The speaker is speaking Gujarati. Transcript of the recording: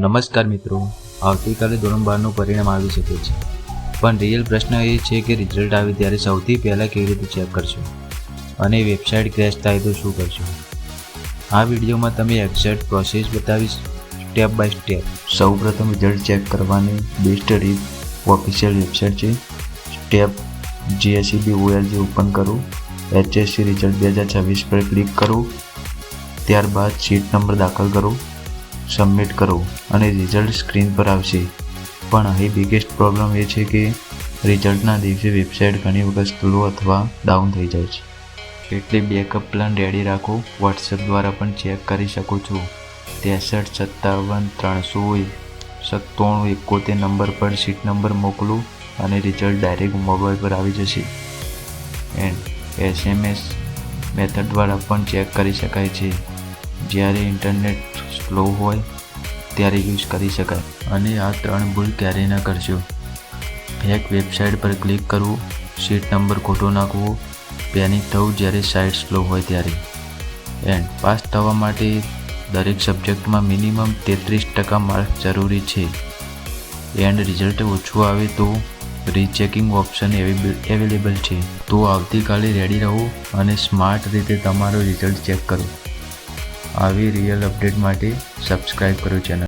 નમસ્કાર મિત્રો, આવતીકાલે ધોરણ 12નું પરિણામ આવી શકે છે, પણ રિયલ પ્રશ્ન એ છે કે રિઝલ્ટ આવે ત્યારે સૌથી પહેલાં કેવી રીતે ચેક કરશો અને વેબસાઇટ ક્રેશ થાય તો શું કરશો. આ વિડીયોમાં તમે એક્ઝેક્ટ પ્રોસેસ બતાવીશ, સ્ટેપ બાય સ્ટેપ. સૌપ્રથમ રિઝલ્ટ ચેક કરવાની બેસ્ટ રીત ઓફિશિયલ વેબસાઇટ છે. સ્ટેપ GSEB.org ઓપન કરો, HSC રિઝલ્ટ 2026 પર ક્લિક કરો, ત્યારબાદ સીટ નંબર દાખલ કરો, સબમિટ કરો અને રિઝલ્ટ સ્ક્રીન પર આવશે. પણ અહીં બિગેસ્ટ પ્રોબ્લેમ એ છે કે રિઝલ્ટના દિવસે વેબસાઇટ ઘણી વખત સ્લો અથવા ડાઉન થઈ જાય છે. એટલે બેકઅપ પ્લાન રેડી રાખો. વોટ્સએપ દ્વારા પણ ચેક કરી શકો છો. 6357 393 નંબર પર સીટ નંબર મોકલો અને રિઝલ્ટ ડાયરેક્ટ મોબાઈલ પર આવી જશે. એન્ડ SMS મેથડ દ્વારા પણ ચેક કરી શકાય છે. જ્યારે ઇન્ટરનેટ સ્લો હોય ત્યારે યુઝ કરી શકાય. અને આ 3 ભૂલ ક્યારેય ન કરશો. એક વેબસાઇટ પર ક્લિક કરવું, સીટ નંબર ખોટો નાખવો, પેનિક થવું જ્યારે સાઇટ સ્લો હોય ત્યારે. એન્ડ પાસ થવા માટે દરેક સબ્જેક્ટમાં મિનિમમ 33% માર્ક્સ જરૂરી છે. એન્ડ રિઝલ્ટ ઓછું આવે તો રીચેકિંગ ઓપ્શન અવેલેબલ છે. તો આવતીકાલે રેડી રહો અને સ્માર્ટ રીતે તમારો રિઝલ્ટ ચેક કરો. આવી રિયલ અપડેટ માટે સબસ્ક્રાઇબ કરો ચેનલ.